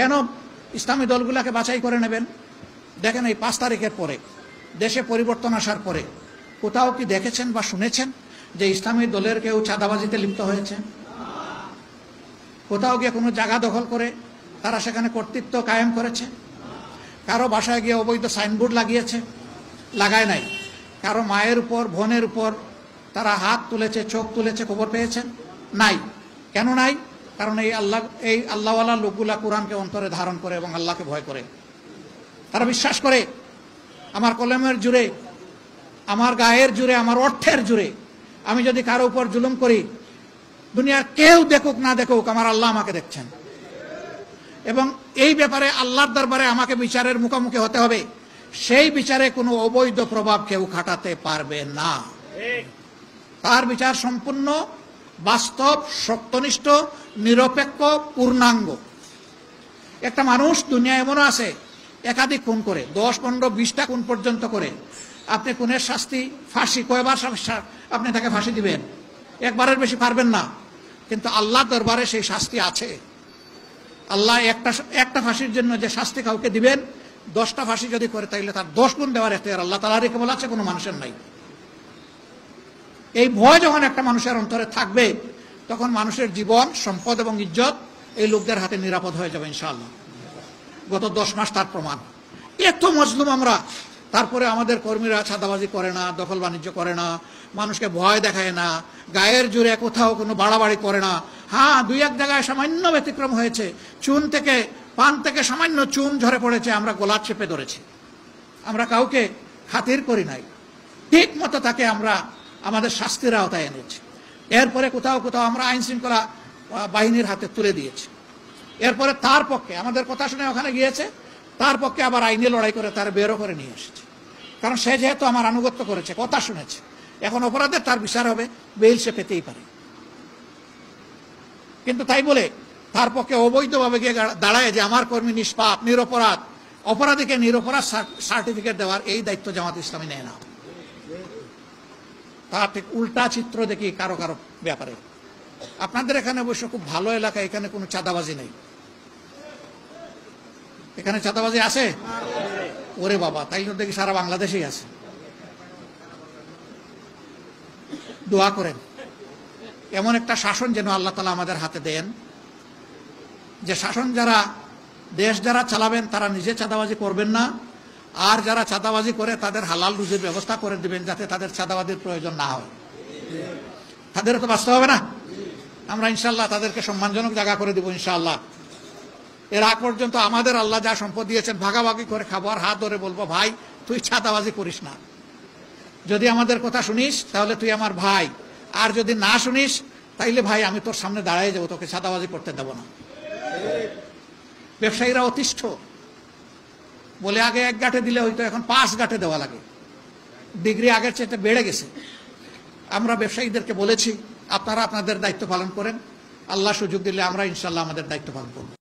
কেন ইসলামী দলগুলোকে বাছাই করে নেবেন? দেখেন, এই 5 তারিখের পরে দেশে পরিবর্তন আসার পরে কোথাও কি দেখেছেন বা শুনেছেন যে ইসলামী দলের কেউ চাঁদাবাজিতে লিপ্ত হয়েছে? কোথাও গিয়ে কোনো জায়গা দখল করে তারা সেখানে কর্তৃত্ব কায়েম করেছে? কারো বাসায় গিয়ে অবৈধ সাইনবোর্ড লাগিয়েছে? লাগায় নাই। কারো মায়ের উপর, বোনের উপর তারা হাত তুলেছে, চোখ তুলেছে, খবর পেয়েছেন? নাই। কেন নাই? কারণ এই আল্লাহওয়ালা লোকগুলা কোরআনকে অন্তরে ধারণ করে এবং আল্লাহকে ভয় করে। তারা বিশ্বাস করে আমার কলমের জুড়ে, আমার গায়ের জুড়ে, আমার অর্থের জুড়ে আমি যদি কারো উপর জুলুম করি, দুনিয়ার কেউ দেখুক না দেখুক, আমার আল্লাহ আমাকে দেখছেন এবং এই ব্যাপারে আল্লাহর দরবারে আমাকে বিচারের মুখোমুখি হতে হবে। সেই বিচারে কোনো অবৈধ প্রভাব কেউ খাটাতে পারবে না। তার বিচার সম্পূর্ণ বাস্তব, সত্যনিষ্ঠ, নিরপেক্ষ, পূর্ণাঙ্গ। একটা মানুষ দুনিয়া এমনও আছে একাধিক খুন করে, 10, 15, 20টা খুন পর্যন্ত করে। আপনি খুনের শাস্তি ফাঁসি, কয়বার আপনি তাকে ফাঁসি দিবেন? একবারের বেশি পারবেন না। কিন্তু আল্লাহ দরবারে সেই শাস্তি আছে। আল্লাহ একটা ফাঁসির জন্য যে শাস্তি কাউকে দিবেন, 10টা ফাঁসি যদি করে তাইলে তার 10 গুণ দেওয়ার এখতিয়ার আল্লাহ তাআলারই কেবল আছে, কোনো মানুষের নাই। এই ভয় যখন একটা মানুষের অন্তরে থাকবে, তখন মানুষের জীবন, সম্পদ এবং ইজ্জত এই লোকদের হাতে নিরাপদ হয়ে যাবে ইনশাআল্লাহ। গত 10 মাস তার প্রমাণ। এত মজলুম আমরা, তারপরে আমাদের কর্মীরা চাঁদাবাজি করে না, দখল বাণিজ্য করে না, মানুষকে ভয় দেখায় না, গায়ের জোরে কোথাও কোনো বাড়াবাড়ি করে না। হ্যাঁ, 2-1 জায়গায় সামান্য ব্যতিক্রম হয়েছে। পান থেকে সামান্য চুন ঝরে পড়েছে, আমরা গলা চেপে ধরেছি। আমরা কাউকে খাতির করি নাই, ঠিক মতো তাকে আমরা আমাদের শাস্তির আওতায় এনেছি। এরপরে কোথাও কোথাও আমরা আইন শৃঙ্খলা বাহিনীর হাতে তুলে দিয়েছি। এরপরে তার পক্ষে আমাদের কথা শুনে ওখানে গিয়েছে, তার পক্ষে আবার আইনি লড়াই করে তার বেরো করে নিয়ে এসেছে। কারণ সে যেহেতু আমার আনুগত্য করেছে, কথা শুনেছে, এখন অপরাধের তার বিচার হবে, বেইল সে পেতেই পারে। কিন্তু তাই বলে তার পক্ষে অবৈধভাবে গিয়ে দাঁড়ায় যে আমার কর্মী নিষ্পাপ, নিরপরাধ, অপরাধীকে নিরপরাধ সার্টিফিকেট দেওয়ার এই দায়িত্ব জামাত ইসলামী নেয় না। তার ঠিক উল্টা চিত্র দেখি কারো কারো ব্যাপারে। আপনাদের এখানে অবশ্য খুব ভালো এলাকা, এখানে কোনো চাঁদাবাজি নেই। এখানে চাঁদাবাজি আছে? ওরে বাবা, তাই তো দেখি সারা বাংলাদেশেই আছে। দোয়া করেন এমন একটা শাসন যেন আল্লাহ তাআলা আমাদের হাতে দেন, যে শাসন দেশ যারা চালাবেন তারা নিজে চাঁদাবাজি করবেন না, আর যারা চাঁদাবাজি করে তাদের হালাল রুজির ব্যবস্থা করে দিবেন, যাতে তাদের চাঁদাবাজির প্রয়োজন না হয়। তাদেরও তো বাঁচতে হবে না? আমরা ইনশাল্লাহ তাদেরকে সম্মানজনক জায়গা করে দিব ইনশাআল্লাহ। এর আগ পর্যন্ত আমাদের আল্লাহ যা সম্পদ দিয়েছেন ভাগাভাগি করে খাবো, আর হাত ধরে বলবো, ভাই তুই চাঁদাবাজি করিস না। যদি আমাদের কথা শুনিস তাহলে তুই আমার ভাই, আর যদি না শুনিস তাইলে ভাই আমি তোর সামনে দাঁড়ায় যাবো, তোকে চাঁদাবাজি করতে দেবো না। ব্যবসায়ীরা অতিষ্ঠ, বলে আগে 1 গাঁঠে দিলে হয়তো, এখন 5 গাঁঠে দেওয়া লাগে। ডিগ্রি আগের চেয়ে বেড়ে গেছে। আমরা ব্যবসায়ীদেরকে বলেছি আপনারা আপনাদের দায়িত্ব পালন করেন, আল্লাহ সুযোগ দিলে আমরা ইনশাল্লাহ আমাদের দায়িত্ব পালন করব।